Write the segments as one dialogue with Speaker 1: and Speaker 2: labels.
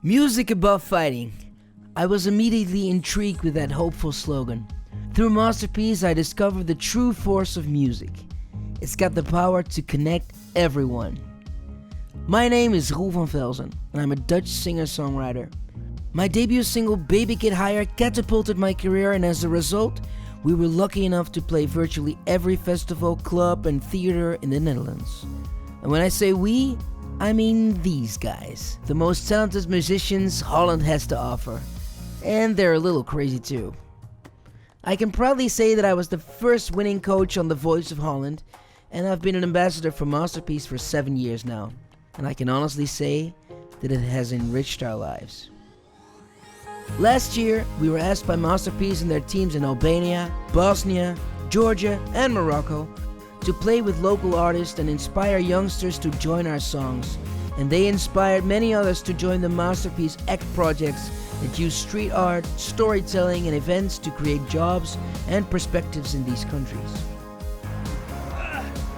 Speaker 1: Music above fighting. I was immediately intrigued with that hopeful slogan. Through Masterpiece, I discovered the true force of music. It's got the power to connect everyone. My name is Roel van Velzen, and I'm a Dutch singer-songwriter. My debut single, Baby Get Higher, catapulted my career, and as a result, we were lucky enough to play virtually every festival, club, and theater in the Netherlands. And when I say we, I mean these guys, the most talented musicians Holland has to offer. And they're a little crazy too. I can proudly say that I was the first winning coach on The Voice of Holland, and I've been an ambassador for Masterpiece for 7 years now. And I can honestly say that it has enriched our lives. Last year, we were asked by Masterpiece and their teams in Albania, Bosnia, Georgia, and Morocco to play with local artists and inspire youngsters to join our songs. And they inspired many others to join the Masterpiece ACT projects that use street art, storytelling, and events to create jobs and perspectives in these countries.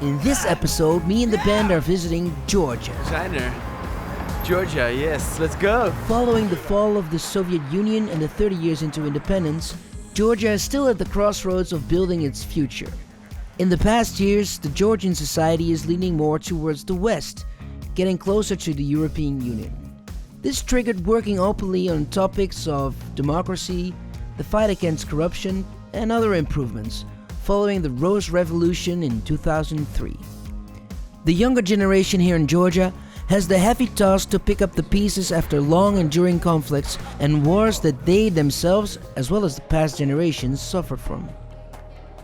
Speaker 1: In this episode, me and the band are visiting Georgia.
Speaker 2: Georgia, yes, let's go.
Speaker 1: Following the fall of the Soviet Union and the 30 years into independence, Georgia is still at the crossroads of building its future. In the past years, the Georgian society is leaning more towards the West, getting closer to the European Union. This triggered working openly on topics of democracy, the fight against corruption, and other improvements, following the Rose Revolution in 2003. The younger generation here in Georgia has the heavy task to pick up the pieces after long enduring conflicts and wars that they themselves, as well as the past generations, suffered from.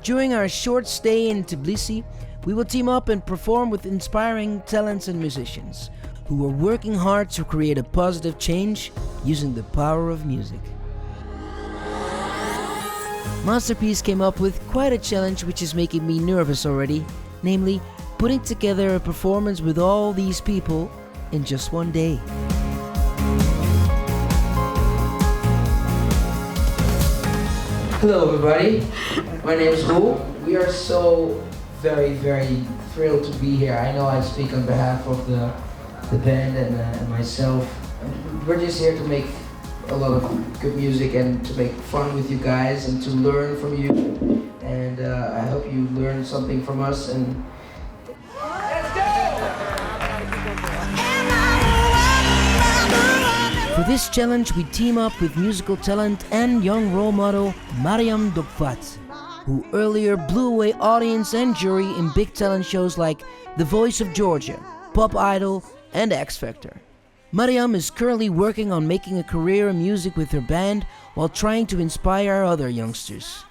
Speaker 1: During our short stay in Tbilisi, we will team up and perform with inspiring talents and musicians who are working hard to create a positive change using the power of music. Masterpiece came up with quite a challenge which is making me nervous already, namely putting together a performance with all these people in just one day. Hello everybody, my name is Roel. We are so very thrilled to be here. I know I speak on behalf of the band and myself. We're just here to make a lot of good music and to make fun with you guys and to learn from you. And I hope you learn something from us. And for this challenge, we team up with musical talent and young role model Mariam Dokvat, who earlier blew away audience and jury in big talent shows like The Voice of Georgia, Pop Idol, and X Factor. Mariam is currently working on making a career in music with her band while trying to inspire other youngsters.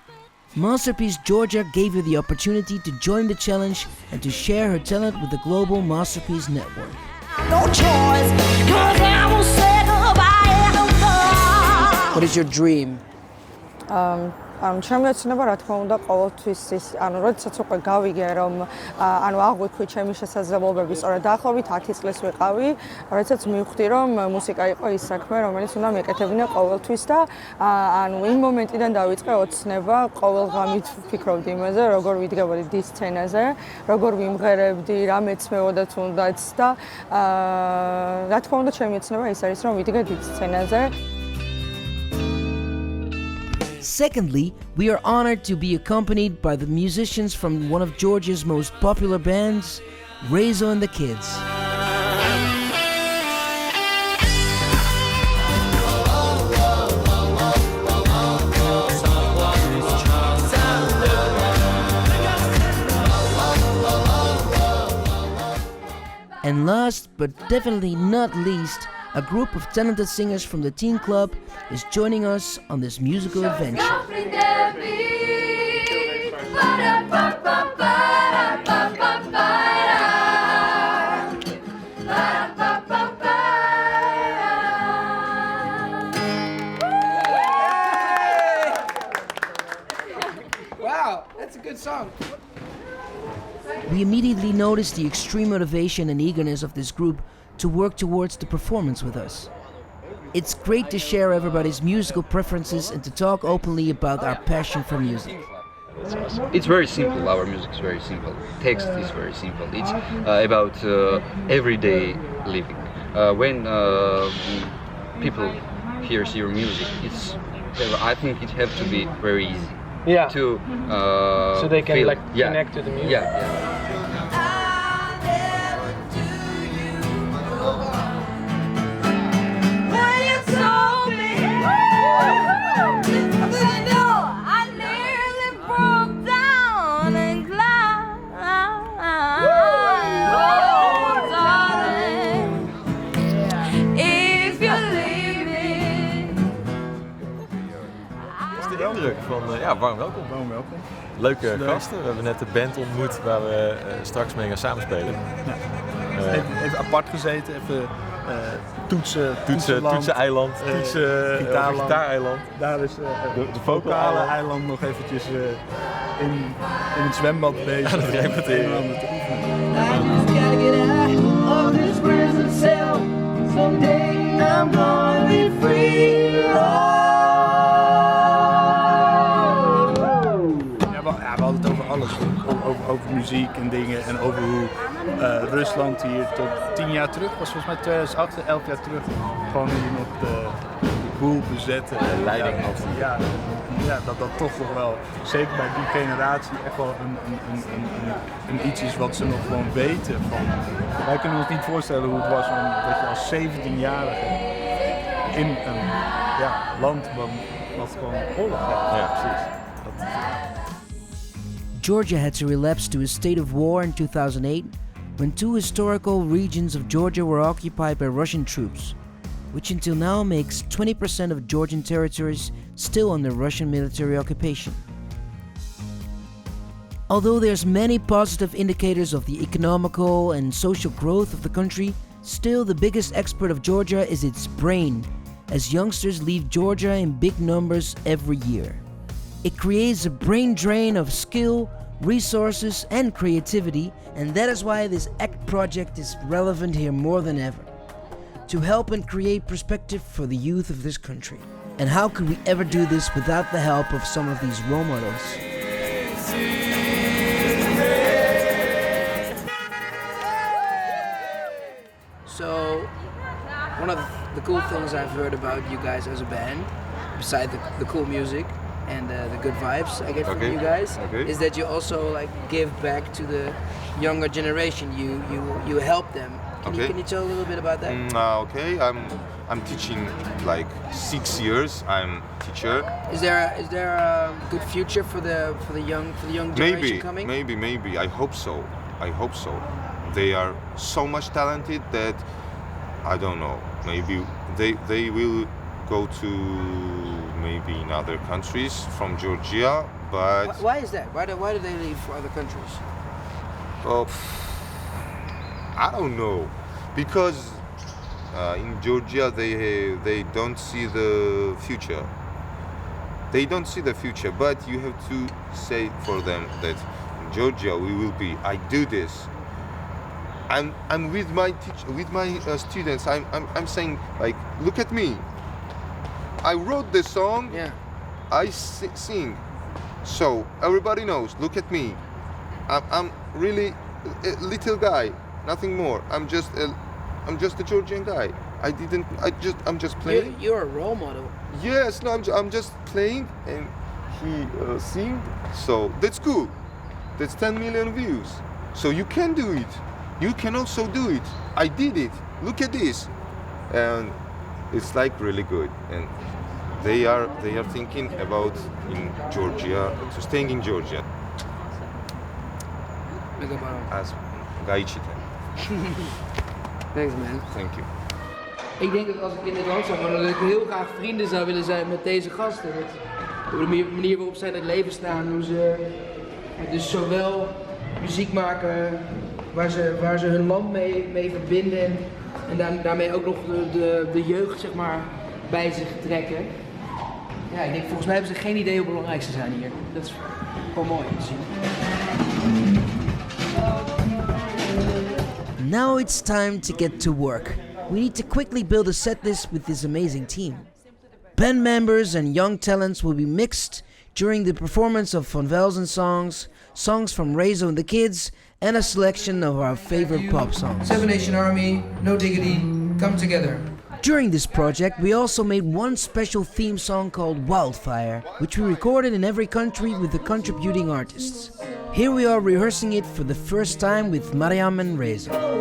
Speaker 1: Masterpiece Georgia gave her the opportunity to join the challenge and to share her talent with the global Masterpiece network.
Speaker 3: No choice, 'cause I will say goodbye.
Speaker 1: What is your dream?
Speaker 4: ჩემი ოცნება რა თქმა უნდა ყოველთვის ის როდესაც უკვე გავიგე რომ აღვიქვი ჩემი შესაძლებლობები სწორედ დაახლოებით 10 წლის ვიყავი როდესაც მივხვდი რომ მუსიკა იყო ის საქმე რომელიც უნდა მეკეთებინა ყოველთვის და იმ მომენტიდან დავიწყე ოცნება ყოველდღამით ვფიქრობდი იმაზე როგორ ვიდგებოდი დის სცენაზე როგორ ვიმღერებდი რა მეცმეოდა თუნდაც და რა თქმა უნდა ჩემი ოცნება ის არის რომ ვიდგე დის სცენაზე.
Speaker 1: Secondly, we are honored to be accompanied by the musicians from one of Georgia's most popular bands, Rezo and the Kids. And last but definitely not least, a group of talented singers from the Teen Club is joining us on this musical adventure.
Speaker 5: Wow, that's a good song.
Speaker 1: We immediately noticed the extreme motivation and eagerness of this group to work towards the performance with us. It's great to share everybody's musical preferences and to talk openly about our passion for music.
Speaker 6: It's very simple. Our music is very simple. Text is very simple. It's about everyday living. When people hears your music, I think it have to be very easy.
Speaker 7: Yeah.
Speaker 6: To
Speaker 7: So they can
Speaker 6: feel,
Speaker 7: like connect to the music.
Speaker 6: Yeah.
Speaker 3: When you told me, I nearly broke down and cried. Oh, darling, if you leave me.
Speaker 8: Wat is de indruk van, warm welkom.
Speaker 9: Warm welkom.
Speaker 8: Leuke
Speaker 9: Leuk.
Speaker 8: gasten. We hebben net de band ontmoet waar we straks mee gaan samenspelen.
Speaker 9: Even apart gezeten, even toetsen-eiland.
Speaker 8: Toetsen-eiland, gitaareiland.
Speaker 9: Daar is
Speaker 8: de
Speaker 9: vocale eiland nog eventjes in het zwembad bezig.
Speaker 8: Dat repeteren.
Speaker 3: I just gotta get out of this prison cell. Someday I'm gonna be free.
Speaker 9: We hadden het over alles. Over muziek en dingen en over hoe Rusland hier tot 10 jaar terug was, volgens mij 2008, 11 jaar terug, gewoon hier nog de boel bezetten.
Speaker 8: De leiding had.
Speaker 9: Ja, dat toch nog wel, zeker bij die generatie, echt wel een iets is wat ze nog gewoon weten. Wij kunnen ons niet voorstellen hoe het was dat je als 17-jarige in een land wat gewoon oorlog had.
Speaker 8: Ja, precies.
Speaker 1: Georgia had to relapse to a state of war in 2008 when 2 historical regions of Georgia were occupied by Russian troops, which until now makes 20% of Georgian territories still under Russian military occupation. Although there's many positive indicators of the economical and social growth of the country, still the biggest export of Georgia is its brain, as youngsters leave Georgia in big numbers every year. It creates a brain drain of skill, resources and creativity, and that is why this ACT project is relevant here more than ever, to help and create perspective for the youth of this country. And how could we ever do this without the help of some of these role models?
Speaker 5: So, one of the cool things I've heard about you guys as a band, besides the cool music and the good vibes I get from you guys, is that you also like give back to the younger generation. You help them. Can you tell a little bit about that?
Speaker 10: Okay, I'm teaching like 6 years. I'm teacher.
Speaker 5: Is there a good future for the young generation coming?
Speaker 10: Maybe. I hope so. They are so much talented that I don't know. Maybe they will go to maybe in other countries from Georgia, but
Speaker 5: Why is that? Why do they leave for other countries?
Speaker 10: I don't know, because in Georgia they don't see the future. They don't see the future, but you have to say for them that in Georgia we will be. I do this. I'm with my students. I'm saying like, look at me. I wrote this song.
Speaker 5: Yeah.
Speaker 10: I sing. So everybody knows. Look at me. I'm really a little guy. Nothing more. I'm just a Georgian guy. I'm just playing.
Speaker 5: You're a role model.
Speaker 10: Yes. No. I'm just playing and he sing. So that's cool. That's 10 million views. So you can do it. You can also do it. I did it. Look at this. And it's like really good. And they are thinking about in Georgia, to staying in Georgia. As Gaichita.
Speaker 5: Thanks man.
Speaker 10: Thank you.
Speaker 5: Ik denk dat als ik in dit land zou wonen, dat ik heel graag vrienden zou willen zijn met deze gasten. De manier waarop zij in het leven staan, hoe ze dus zowel muziek maken waar ze hun land mee verbinden en daarmee ook nog de jeugd zeg maar bij zich trekken. Ja, ik denk volgens mij hebben ze geen idee hoe belangrijk ze zijn hier. Dat is gewoon mooi om te zien.
Speaker 1: Now it's time to get to work. We need to quickly build a setlist with this amazing team. Band members and young talents will be mixed during the performance of Van Velzen songs from Rezo and the Kids, and a selection of our favorite pop songs.
Speaker 5: Seven Nation Army, No Diggity, come together.
Speaker 1: During this project, we also made one special theme song called Wildfire, which we recorded in every country with the contributing artists. Here we are rehearsing it for the first time with Mariam and Reza.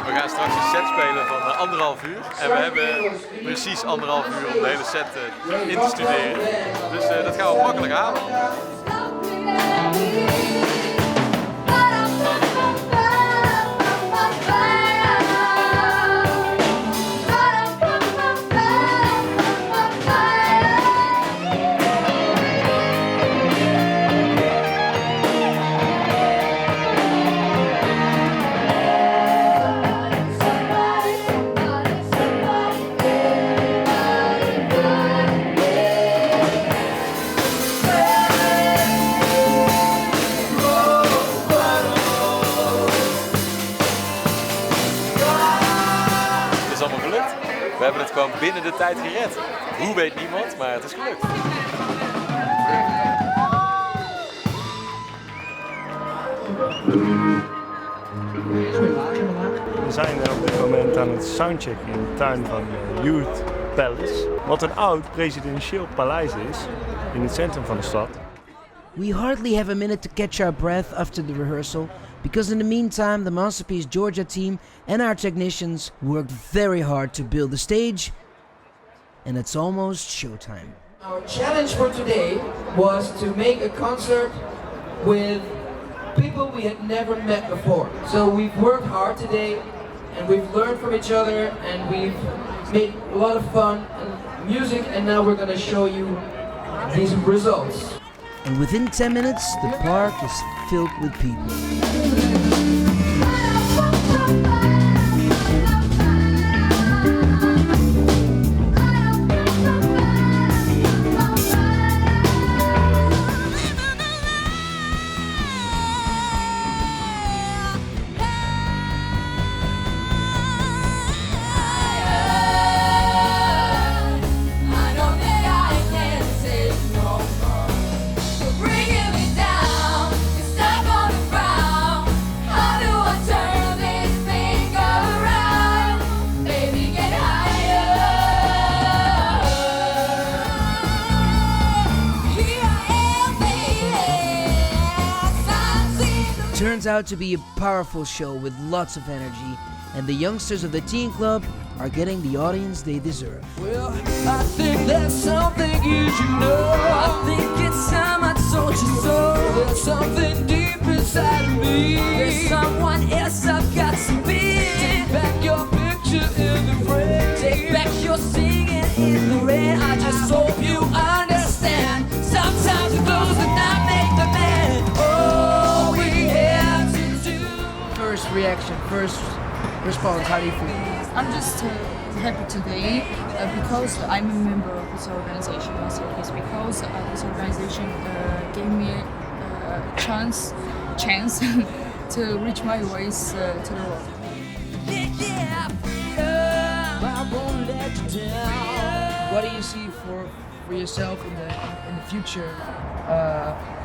Speaker 8: We gaan straks een set spelen van 1,5 uur. En we hebben precies 1,5 uur om de hele set in te studeren. Dus dat gaan we makkelijk halen. We hebben het gewoon binnen de tijd gered. Hoe weet niemand, maar het is gelukt.
Speaker 9: We zijn op dit moment aan het soundchecken in de tuin van Youth Palace. Wat een oud presidentieel paleis is in het centrum van de stad.
Speaker 1: We hardly have a minute to catch our breath after the rehearsal, because in the meantime the Masterpiece Georgia team and our technicians worked very hard to build the stage, and it's almost showtime.
Speaker 5: Our challenge for today was to make a concert with people we had never met before. So we've worked hard today, and we've learned from each other, and we've made a lot of fun and music, and now we're going to show you these results.
Speaker 1: And within 10 minutes, the park is filled with people. Turns out to be a powerful show with lots of energy, and the youngsters of the teen club are getting the audience they deserve.
Speaker 3: Well, I think that's something you should know. I think it's time I told you so. There's something deep inside of me. There's someone else I've got to be. Take back your picture in the frame. Take back your singing in the rain. I just hope you understand. Sometimes it goes and I make the man. All we have to do.
Speaker 5: First reaction, first response, how do you feel?
Speaker 11: I'm just happy today because I'm a member of this organization, Masterpiece, because this organization gave me a chance to reach my voice to the world.
Speaker 5: What do you see for yourself in the future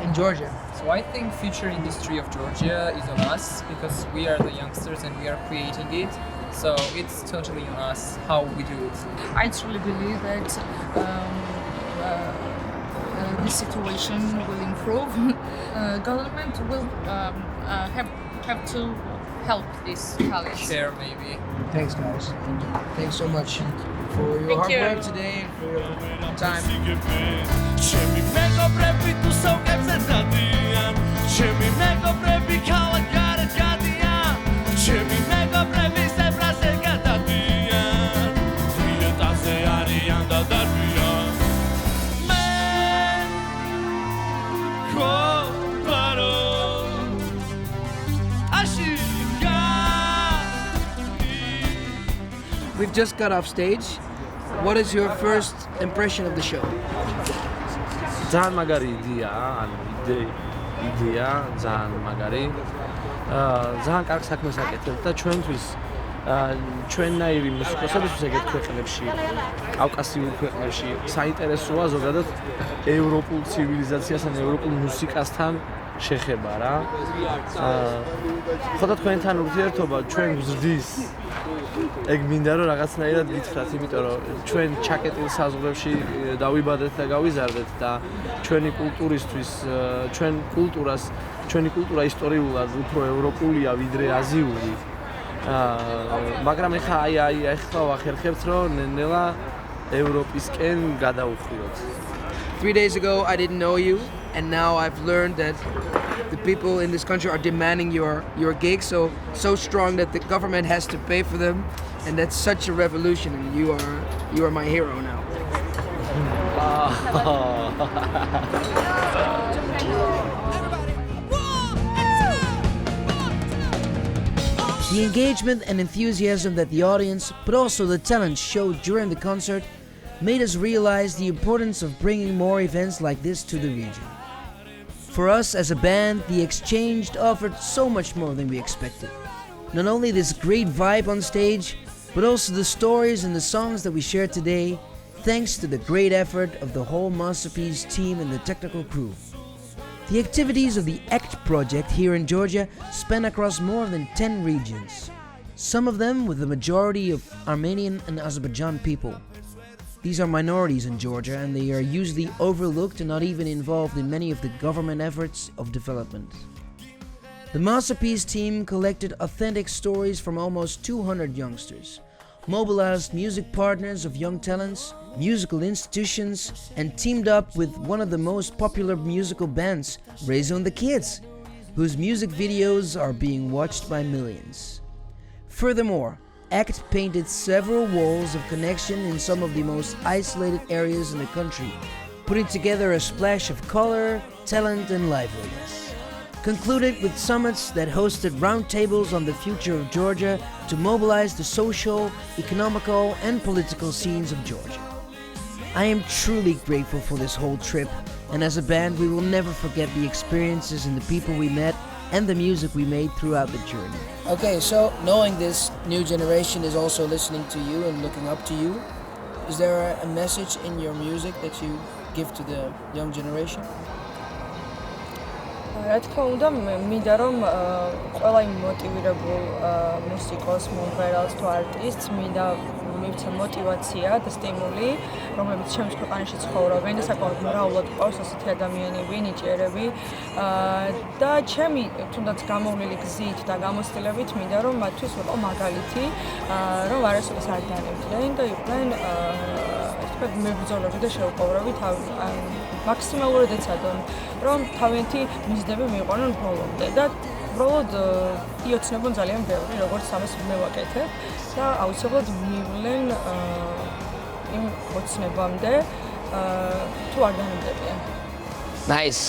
Speaker 5: in Georgia?
Speaker 7: So I think future industry of Georgia is on us because we are the youngsters and we are creating it. So it's totally on us how we do it.
Speaker 11: I truly believe that this situation will improve. Government will have to help this talent.
Speaker 7: Share maybe.
Speaker 5: Thanks guys. Thanks so much for your hard work today and for your time.
Speaker 3: Che mi nego previ se frase cada dia.
Speaker 5: just got off stage. What is your first impression of the show?
Speaker 12: ძალიან მაგარი იდეა, ანუ იდეა ძალიან მაგარი. ძალიან კარგ საქმეს აკეთებთ და ჩვენთვის ჩვენნაირი მუსიკოსებისთვის ეგეთ ქვეყნებში, კავკასიურ ქვეყნებში საინტერესოა ზოგადად ევროპულ ცივილიზაციასთან, ევროპულ მუსიკასთან შეხება რა. ხო და თქვენთან ურთიერთობა ჩვენ გვზრდის. ეგ მინდა რომ რაღაცნაირად გითხრათ, იმიტომ რომ ჩვენ ჩაკეტილ საზღვრებში დავიბადეთ და გავიზარდეთ და ჩვენი კულტურისთვის, ჩვენი კულტურა ისტორიულად უფრო ევროპულია ვიდრე აზიური. მაგრამ ეხლა ეხლა ვახერხებთ რომ ნელა ევროპისკენ გადავხვიოთ.
Speaker 5: 3 days ago I didn't know you, and now I've learned that the people in this country are demanding your gigs so strong that the government has to pay for them, and that's such a revolution, and you are my hero now.
Speaker 1: The engagement and enthusiasm that the audience, but also the talent showed during the concert made us realize the importance of bringing more events like this to the region. For us as a band, the exchange offered so much more than we expected. Not only this great vibe on stage, but also the stories and the songs that we shared today, thanks to the great effort of the whole Masterpiece team and the technical crew. The activities of the ACT project here in Georgia span across more than 10 regions, some of them with the majority of Armenian and Azerbaijan people. These are minorities in Georgia, and they are usually overlooked and not even involved in many of the government efforts of development. The Masterpiece team collected authentic stories from almost 200 youngsters, mobilized music partners of young talents, musical institutions, and teamed up with one of the most popular musical bands, Raise on the Kids, whose music videos are being watched by millions. Furthermore, ACT painted several walls of connection in some of the most isolated areas in the country, putting together a splash of color, talent, and liveliness. Concluded with summits that hosted roundtables on the future of Georgia to mobilize the social, economical, and political scenes of Georgia. I am truly grateful for this whole trip, and as a band we will never forget the experiences and the people we met and the music we made throughout the journey.
Speaker 5: Okay, so knowing this new generation is also listening to you and looking up to you, is there a message in your music that you give to the young generation?
Speaker 4: რა თქმა უნდა, მინდა რომ ყველა იმ მოტივირებულ მუსიკოს, მომღერალს თუ არტისტს მინდა მივცა мотивация და სტიმული, რომლებიც ჩემს ქვეყანაში ცხოვრობენ და საკმაოდ მრავლად ყავს ასეთი ადამიანები, ნიჭიერები და ჩემი თუნდაც გამოვლილი გზით და გამოცდილებით მინდა რომ მათთვის ვიყო მაგალითი, რომ არასოდეს არ დანებდნენ და იყვნენ თქვა მებრძოლები და შეუპოვრები მაქსიმალურად ეცადონ რომ თავიანთი მიზნები მიიყვანონ ბოლომდე და უბრალოდ იოცნებონ ძალიან ბევრი, როგორც ამას მევაკეთებ და აუცილებლად მივლენ იმ ოცნებამდე თუ არ განმდებიან.
Speaker 5: Nice.